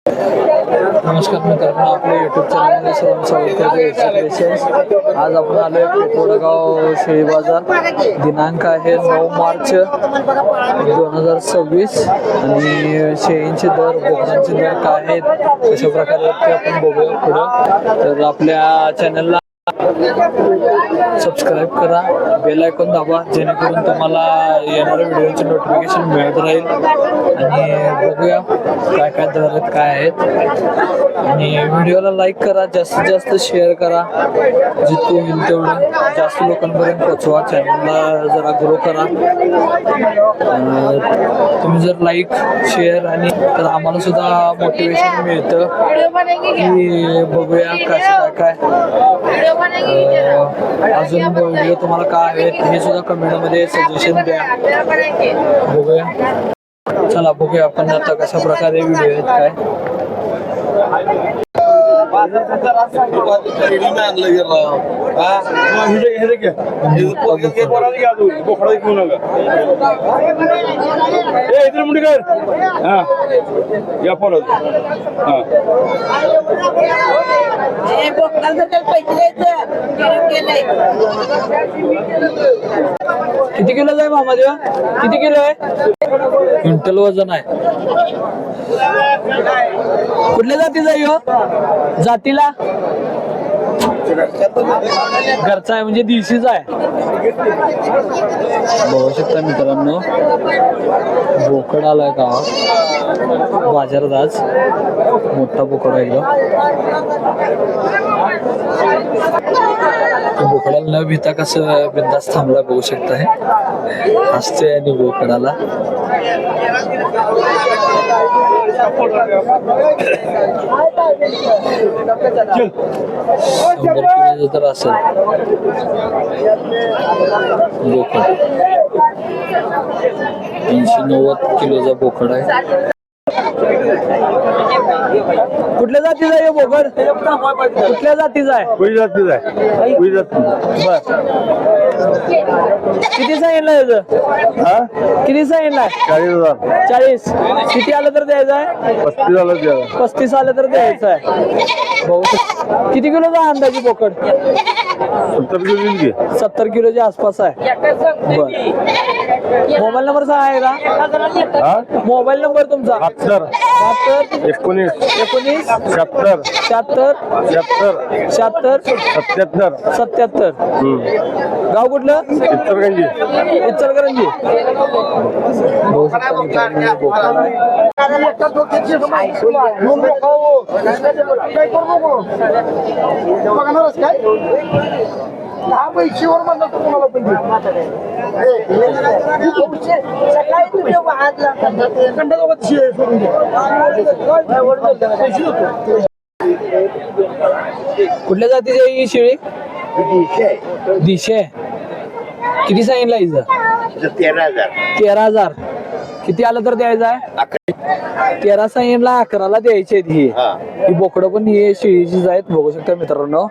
नमस्कार मित्रांनो, आपल्या युट्यूब चॅनलमध्ये सर्वांचं स्वागत करतो. आज आपण आलोय पेठवडगाव शेळी बाजार. दिनांक आहे 9 मार्च 2026 आणि शेळींचे दर, बोकडांचे दर काय आहेत, कशा प्रकारे ते आपण बघूया पुढं. तर आपल्या चॅनलला सबस्क्राईब करा, बेल आयकॉन दाबा, जेणेकरून तुम्हाला येणाऱ्या व्हिडिओचे नोटिफिकेशन मिळत राहील. आणि बघूया काय काय दर आहेत, काय आहेत. आणि व्हिडिओला लाईक करा, जास्तीत जास्त शेअर करा, जितकं होईल तेवढं जास्त लोकांपर्यंत पोहोचवा. चॅनलला जरा ग्रो करा. तुम्ही जर लाईक शेअर आणि तर आम्हाला सुद्धा मोटिवेशन मिळतं की बघूया काय काय अजून व्हिडिओ तुम्हाला काय आहेत हे सुद्धा कमेंटमध्ये सजेशन द्या. बघूया, चला बघूया आपण आता कशा प्रकारे व्हिडिओ आहेत काय. किती किलो आहे मामा देवा? किती किलो आहे? क्विंटल वजन आहे. कुठल्या जातीचा आहे हो? जातीला घरचा आहे म्हणजे देशीचा आहे. बघू शकता मित्रांनो, बोकड आलाय गावात बाजारात. आज मोठा बोकड आहे एकदम. बोकडाला न भिता कसं बिंदास थांबला बघू शकता. हे हसते आणि बोकडाला तर असेल बोकड. 80-90 किलोचा बोकड आहे. कुठल्या जातीचा आहे बोकड? कुठल्या जातीचा आहे? किती सांगितलं याचं? किती सांगितलंय? 40. किती आलं तर द्यायचं आहे? 35 आलं तर द्यायचं आहे. भाऊ किती किलोचा अंदाजी बोकड? 70 किलोच्या आसपास आहे. बर, मोबाईल नंबर सांगा का? मोबाईल नंबर तुमचा? 72 19 76 76 77. गाव कुठलं? इचलकरंजी. कुठल्या जातीची आहे ही शेळी? दिशे. किती सांगितलं हिचं? 13,000. किती आलं तर द्यायचं आहे? 13 सांगितलं, 11ला द्यायची ही बोकडं पण ही शेळीचीच आहेत. बघू शकता मित्रांनो,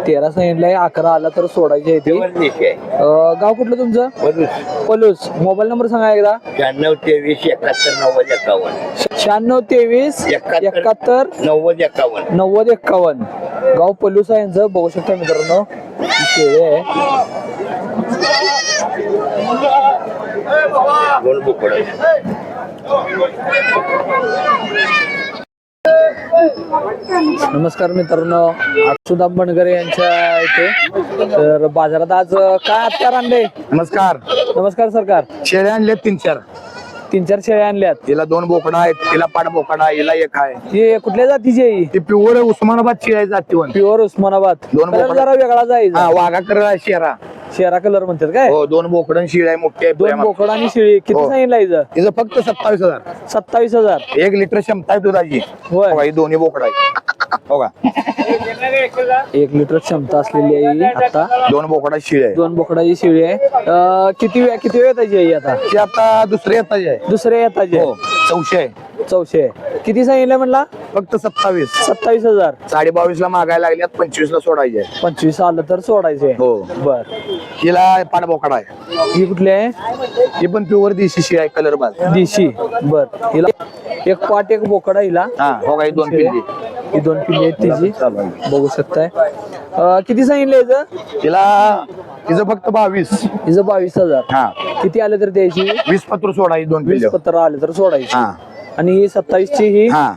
13 सांगितलंय, 11 आला तर सोडायची आहे ती. गाव कुठलं तुमचं? पलूस. मोबाईल नंबर सांगा एकदा? 96 23 71 90 51. गाव पलूस आहे यांचं. बघू शकता मित्रांनो, ही शेळी आहे. नमस्कार मित्रांनो, अक्षुदा बनगरे यांच्या इथे तर बाजारात आज काय हत्यार आणले? नमस्कार सरकार. शेळ्या आणल्या 3-4 शेळ्या आणल्यात. तिला 2 बोकडा आहेत, तिला पाठ बोकडा आहे, हिला एक आहे. ही कुठल्या जातीची आहे? ती प्युअर उस्मानाबाद शेळ्या जातीवन. प्युअर उस्मानाबाद. 2 बोकडा जरा वेगळा जायचा. वाघा कलर शेरा. शेरा कलर म्हणतात काय? हो, 2 बोकड शिळ्या मोठ्या. 2 बोकड आणि शेळी. किती सांगितलं हिचं? तिचं फक्त 27,000. 27,000. 1 लिटर क्षमता आहे दुधाची. होय, ही दोन्ही बोकड आहे. हो का? 1 लिटर क्षमता असलेली आहे आता. 2 बोकडा शिळ्या आहे. 2 बोकडाची शेळी आहे. किती वेळ येताची आहे आता? ती आता दुसऱ्या येताची आहे. दुसऱ्या येताची हो, 400 आहे. 400. किती सांगितलं म्हणला? फक्त 27. 27,000. 22.5 ला मागायला लागल्यात, 25 ला सोडायचे. 25 आलं तर सोडायचे. हो. बर. तिला पाणबोकडा आहे. ही कुठली आहे? ही पण प्युअर देशी शिळी आहे, कलर बाज. देशी. बर. हिला एक पाट एक बोकडा हिला. हा हो काही 2 पिल्ली. ही 2 पिल्ली आहेत तिची. बघू शकताय. किती सांगितलं याचं? तिचं फक्त 22. हिचं 22,000. हा. किती आलं तर द्यायची? 20 पत्र सोडायची 2 20 पिल्ली. पत्र आले तर सोडायची. हा. आणि ही 27 ची ही हा.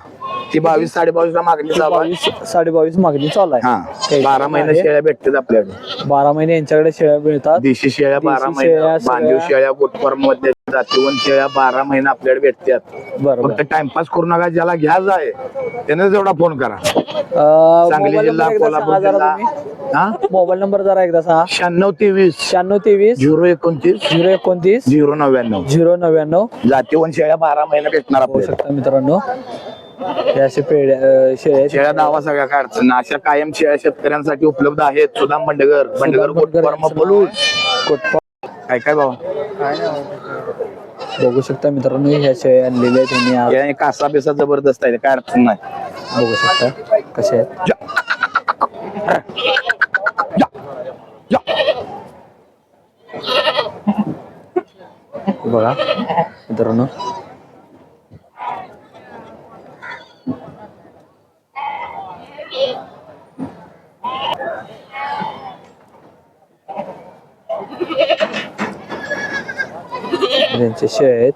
ती 22 22.5 ला मागणी चालू आहे. 22 मागणी चालू आहे. हा. 12 महिने शेळ्या भेटतात आपल्याकडे. 12 महिने यांच्याकडे शेळ्या मिळतात. देशी शेळ्या 12 देशी महिने, शेळ्या, बांधीव शेळ्या, गोटफार्म मध्ये जातीवंत शेळ्या 12 महिने आपल्याकडे भेटतात. बरोबर. फक्त टाइमपास करू नका, ज्याला घ्यायचं आहे त्याने जेवढा फोन करा. सांगली मोबाईल जिल्हा, नंबर एकदा कोल्हापूर सांगा जरा जिल्हा. तुम्ही. हा. मोबाईल नंबर जरा एकदा सांगा. 9623 9623 029 029 099. 099. जातीवंत शेळ्या 12 महिने भेटणार बघू आपल्याला. शकता मित्रांनो, हे असे पेढ्या शेळ्या शेळ्या दावा सगळ्या काय अडचण नाही. अशा कायम शेळ्या शेतकऱ्यांसाठी उपलब्ध आहेत. सुदाम बंडगर गोटफार्म पलूस. काय काय बाबा बघू शकता मित्रांनो, ह्या शेळ्या आणलेल्या आहेत त्यांनी आज. या कासा बिसा जबरदस्त आहे, काय अडचण नाही. बघू शकता कसे आहेत. बघा मित्रांनो, त्यांचे शेळ्या आहेत.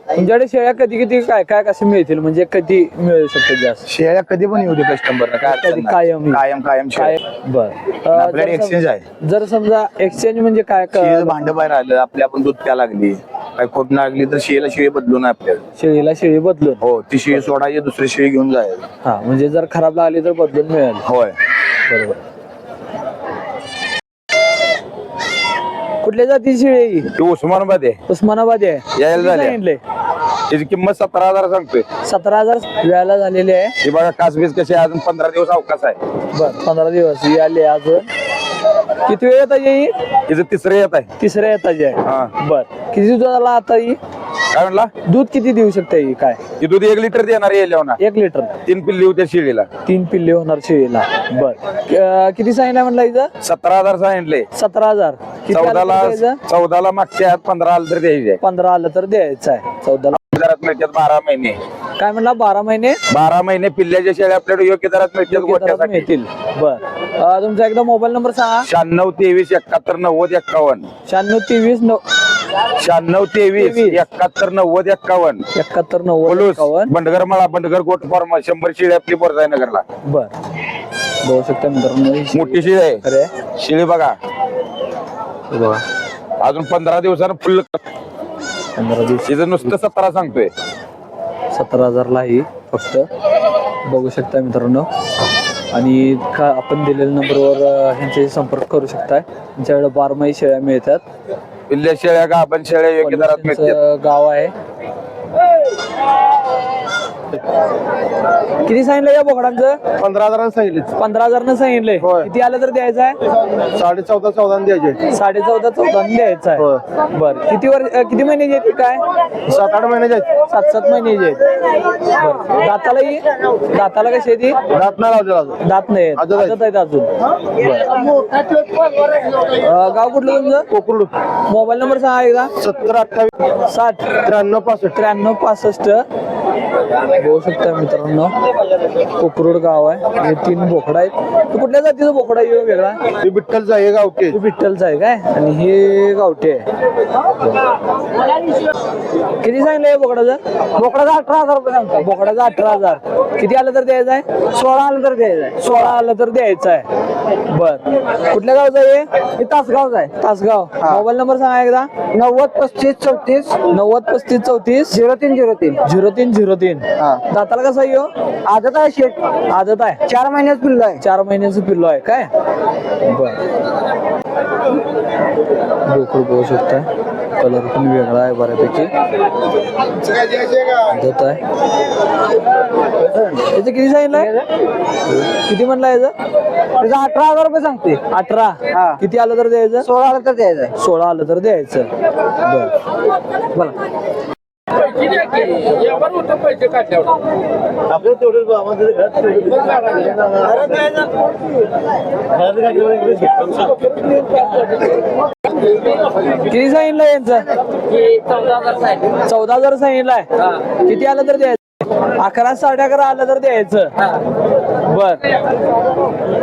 तुमच्याकडे शेळ्या कधी किती काय काय कसे मिळतील, म्हणजे कधी मिळू शकतात जास्त? शेळ्या कधी पण येऊ दे कस्टमर, काय अडचण कधी नाही. कायम कायम काय? शेळ्या. बर. आपल्याकडे एक्सचेंज आहे. जर समजा एक्सचेंज म्हणजे काय शेळीचं भांड बाहेर आलं, आपल्या आपण दूध प्या लागली, काय खोट लागली तर शेळीला शेळी बदलून आपल्याला. शेळीला शेळी बदलून? हो. ती शेळी सोडायची, दुसरी शेळी घेऊन जायची. हा, म्हणजे जर खराब लागली तर बदलून मिळेल. होय. बरोबर. कुठल्या जाती शेळी आहे ही? ती उस्मानाबाद आहे. उस्मानाबादी आहे. यायला किती झाल्या. सांगितले? त्याची किंमत 17,000 सांगतोय. 17,000 वेळाला झालेले आहे. हे बघा कासबीज कशी आहे, अजून 15 दिवस अवकाश आहे. बर. 15 दिवस आले अजून. किती वेळ येतात ही? तिचं तिसरं येत आहे. तिसऱ्या येताची आहे. हा. बर. किती दुधाला आता ही? काय म्हणला? दूध किती देऊ शकते ही? काय ती दूध 1 लिटर देणार येईल ना. 1 लिटर? 3 पिल्ली होत्या शेळीला. 3 पिल्ले होणार शेळीला. बर. किती सांगितलं म्हणलं हिचं? 17,000 सांगितले. 17,000. किती आलं तर द्यायचं? 14ला मागच्या 15 आलं तर द्यायचे. 15 आलं तर द्यायचं आहे. 14ला दरात मिळतात 12 महिने. काय म्हणला? 12 महिने 12 महिने पिल्ल्याच्या शेळ्या आपल्याकडे योग्य दरात मिळतात योग्य दरात गोठ्यासाठी. मिळतील. बर. तुमचा एकदा मोबाईल नंबर सांगा. 9623 71 90 51. 9623 9623 71 90 51. 71 90 पोलूस 51. बंडगर मळा, बंडगर गोट फॉर्म 100 शेळी आपली बोरजाई नगरला. बर. बघू शकता मित्रांनो, ही मोठी शेळी आहे. अरे शेळी बघा, हे बघा, अजून 15 दिवसानं फुल. 15 दिवस. तिचं नुसतं 17 सांगतोय. 17,000 ला ही फक्त. बघू शकता मित्रांनो, आणि आपण दिलेल्या नंबरवर ह्यांच्याशी संपर्क करू शकताय. त्यांच्याकडे 12 महिने शेळ्या मिळतात. पिल्ल्या शेळ्या गाभण शेळ्या योग्य दरात मिळतात. त्यांचं गाव आहे. किती सांगितलं या बोकडांचं? 15,000 सांगितले. 15,000 सांगितलंय. होय. किती आलं तर द्यायचं आहे? 14.5 द्यायचे. 14.5 द्यायचं आहे. बर. किती महिन्याचे आहेत काय? 7-8 महिन्याचे आहेत. 7-7 महिन्याचे आहेत. बर. दाताला कशी आहे ती? दात नाही लावलेला अजून. दात नाही आहेत. आदत आहेत. आदत आहेत अजून. गाव कुठलं तुमचं? कोकरुड. मोबाईल नंबर सांगा एकदा. 7028 60 93 65. 93 65. बघू शकता मित्रांनो, कोकरूड गाव आहे. हे 3 बोकडा आहेत. तू कुठल्या जातीचा बोकडा आहे वेगळा? हे विठ्ठलचा आहे गावठी. तू विठ्ठलचा आहे काय? आणि हे गावठी आहे. किती सांगितलं या बोकडाचं? बोकडाचा 18,000 रुपये सांगतो. बोकडाचा 18,000. किती आलं तर द्यायचं आहे? 16 आलं तर द्यायचं आहे. 16 आलं तर द्यायचं आहे. बर. कुठल्या गावचं आहे हे? तासगावचं आहे. तासगाव. मोबाईल नंबर सांगा एकदा. 9035 34 90 35 34 0303. 0303. दाताला कसा येऊ? आदत आहे शेट. आदत आहे. 4 महिन्याच पिल्लं आहे. 4 महिन्याचं पिल्लो आहे काय? बर. बोकड बघू शकता, कलर पण वेगळा आहे बऱ्यापैकी. आदत आहे. याचं किती सांगितलंय? किती म्हणला याचं? त्याचं 18,000 रुपये सांगते. 18. किती आलं तर द्यायचं? 16 आलं तर द्यायचं. 16 आलं तर द्यायचं. बर. बोला. आपलं तेवढं आम्हाला किती सांगितलं यांचं 14,000 सांगितलंय किती आलं तर द्यायचं 11 11.5 आलं तर द्यायचं बर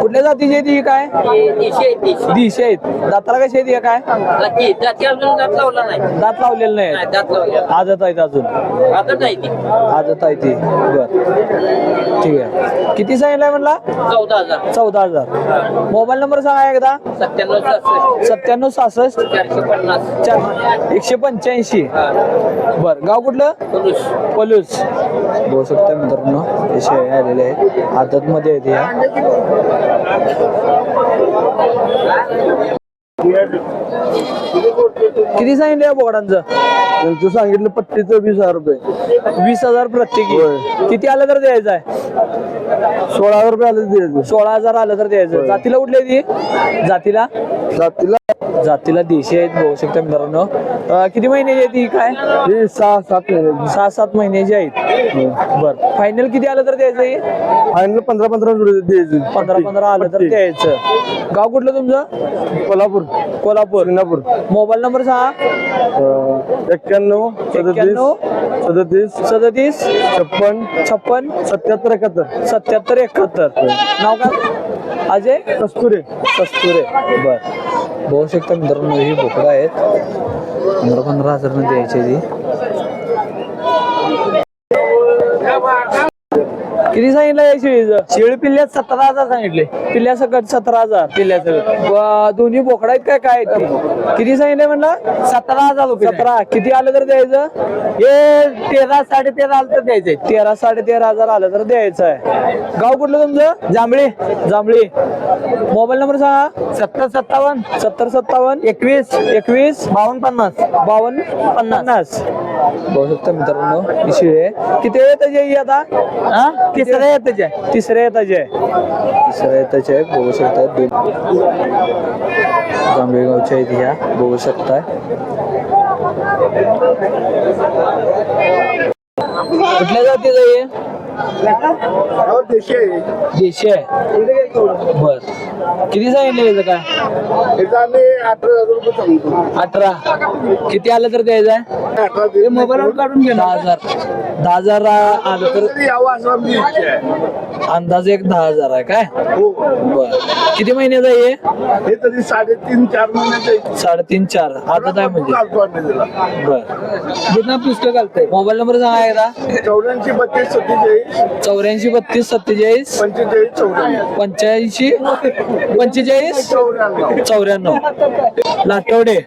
कुठल्या जातीची आहे ती काय दिशे आहेत दाताला कशी आहे ती काय दात लावलेलं नाही आदत आहेत अजून आदत आहे ती बर ठीक आहे किती सांगितलंय म्हणला 14,000 मोबाईल नंबर सांगा एकदा 97 185 बर गाव कुठलं पलूस बघू शकता मित्रांनो हे शेळ्या आलेले आहेत आदत मध्ये आहेत या किती सांगितलं या बोकडांचं त्यांचं सांगितलं पट्टीचं 20,000 रुपये 20,000 प्रत्येकी किती आलं तर द्यायचं आहे 16,000 रुपये आले द्यायचं 16,000 आलं तर द्यायचं जातीला कुठली आहे ती जातीला जातीला देशी आहेत बघू शकता मित्रांनो किती महिन्याची आहे ती काय 6-7 महिन्याची आहेत बर फायनल किती आलं तर द्यायचं फायनल 15-15 रुपये द्यायचं 15 आलं तर द्यायचं गाव कुठलं तुमचं कोल्हापूर सिंगापूर मोबाईल नंबर सांगा 91 37 37 56 77 71 नाव काय अजय कस्तुरे बर बघू शकता मित्रांनो ही बोकडं आहेत 15,000 द्यायची ती किती सांगितलं या शेळीचं शेळी पिल्ल्यात 17,000 सांगितले पिल्ल्या सकट 17,000 पिल्ल्याचं दोन्ही बोकडा आहेत काय किती सांगितले म्हणलं 17,000 रुपये 17 किती आलं तर द्यायचं हे 13-13.5 आलं तर द्यायचंय 13-13.5 आलं तर द्यायचं आहे गाव कुठलं तुमचं जांभळी मोबाईल नंबर सांगा 7057 21 52 50 बघू शकता मित्रांनो ही शेळी आहे किती वेळ त्याची आता तिसऱ्या येताची आहे बघू शकता जांभळी गावच्या आहेत ह्या बघू शकताय कुठल्या जातीचं आहे देशी आहे बर किती सांगितलं याचं काय 18 किती आलं तर द्यायचं आहे मोबाईलवर काढून घे 10,000 आलं तर अंदाज एक 10,000 आहे काय बर किती महिन्याचं आहे हे तरी 3.5-4 महिन्याचे 3.5-4 आदत आहे म्हणजे बर कितना पुस्तक घालतंय मोबाईल नंबर सांगा एकदा 84 32 47 84 32 45 94 लाटवडे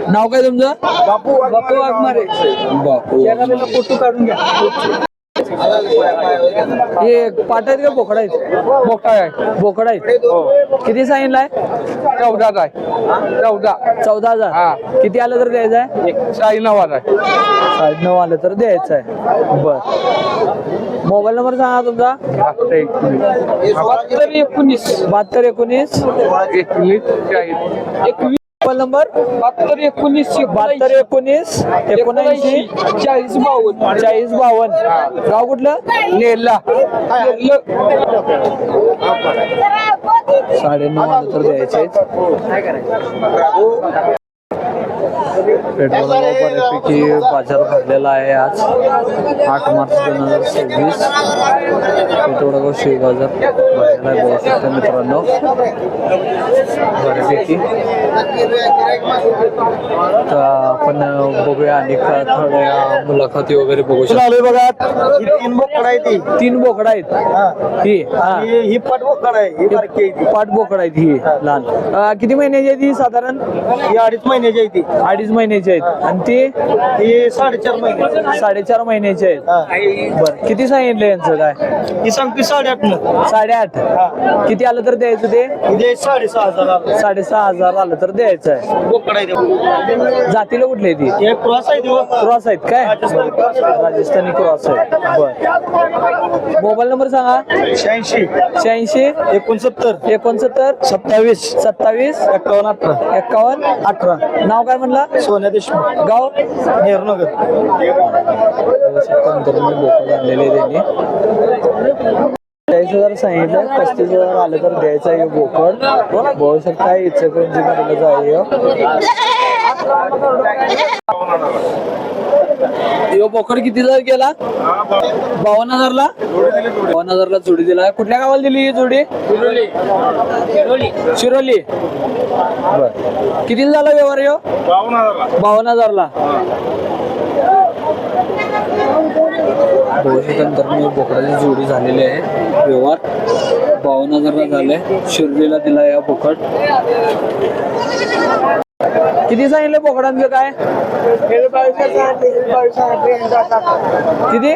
नाव काय तुमचं बापू वाघमारे बापू फोटो काढून घ्या हे पाट आहेत का बोकडा आहेत बोकडा आहेत किती सांगितलंय 14,000 किती आलं तर द्यायचं आहे 9.5 आलं तर द्यायचं आहे बर मोबाईल नंबर सांगा तुमचा 72 19 मोबाईल नंबर 72 19 79 40 52 गाव कुठलं नेरला 9.5 आलं तर द्यायचे पेट्रोल बऱ्यापैकी बाजार भरलेला आहे आज 8 मार्च 2026 पेट्रोल शेळी बाजार भरलेला आहे बघू शकता मित्रांनो बऱ्यापैकी तर आपण बघूया आणि थोड्या मुलाखती वगैरे बघू शकतो बघा 3 बोकडा आहे ती 3 बोकडा आहेत ही पाट बोकडा आहे ही बारकी आहे ती. पाट बोकडा आहेत ही लहान किती महिन्याची आहे ती साधारण ही 2.5 महिन्याची आहे ती 2.5 महिन्याची आहेत आणि ती ही 4.5 महिन्याची 4.5 महिन्याची आहेत बर किती सांगितलं यांचं काय ही सांगते 8.5 8.5 किती आलं तर द्यायचं ते 6,500 6,500 आलं तर द्यायचं आहे बोकडा आहे जातीला कुठली आहे ती हे क्रॉस आहे ती. क्रॉस आहेत काय राजस्थानी क्रॉस आहे बर मोबाईल नंबर सांगा 86 86 69 69 27 27 51 18 51 18 नाव काय म्हणलं सोन्या देशमुख गाव नेहरूनगर. बोकड आणलेले त्यांनी 40,000 सांगितलं. 35,000 आलं तर द्यायचं आहे बोकड. बघू शकता इचलकरंजी मधलं आहे यो बोकड कितीला गेला 52,000ला 52,000ला जोडी दिला. कुठल्या गावाला दिली ही जोडी शिरोली. बर कितीला झाला व्यवहार यो 52,000ला. नंतर मी बोकडाची जोडी झालेली आहे. व्यवहार 52,000ला झाले. शिर्डीला दिला या बोकड. किती सांगितलं बोकडांचं काय किती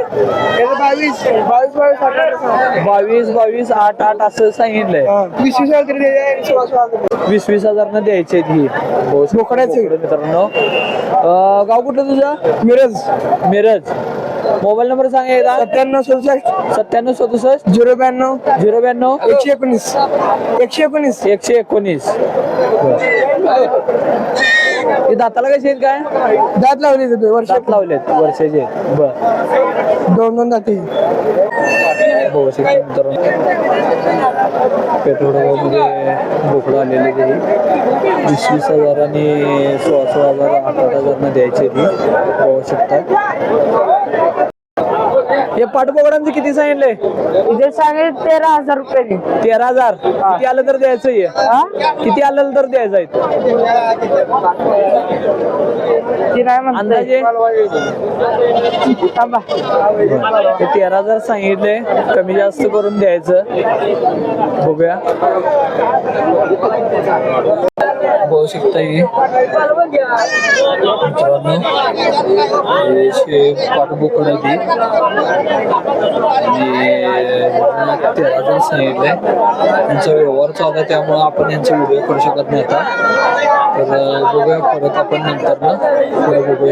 22 8 असं सांगितलंय. 20,000 न द्यायचे ही बोकडाचे मित्रांनो. गाव कुठलं तुझं मिरज. मोबाईल नंबर सांगा एकदा. 9767 092 119. हे दाताला कसे आहेत काय दात लावले दात लावलेत वर्षाचे. बर 2 दाते. पेट्रोलमध्ये बोकडं आलेले ते 20,000 आणि 16,000 8,000 न द्यायचे ती बघू शकता. हे पाठबोकडांचं किती सांगितलंय सांगितले 13,000 रुपये. 13,000. किती आलं तर द्यायचं आहे किती आलं तर द्यायचं आहे अंदाजे 13,000 सांगितले. कमी जास्त करून द्यायचं. बघूया बघू शकता मित्रांनो पाठबोकड आहे आणि 13,000 सांगितलंय. त्यांचा व्यवहार चालू आहे त्यामुळे आपण यांचा व्हिडिओ करू शकत नाही आता. तर बघूया परत आपण नंतर बघूया.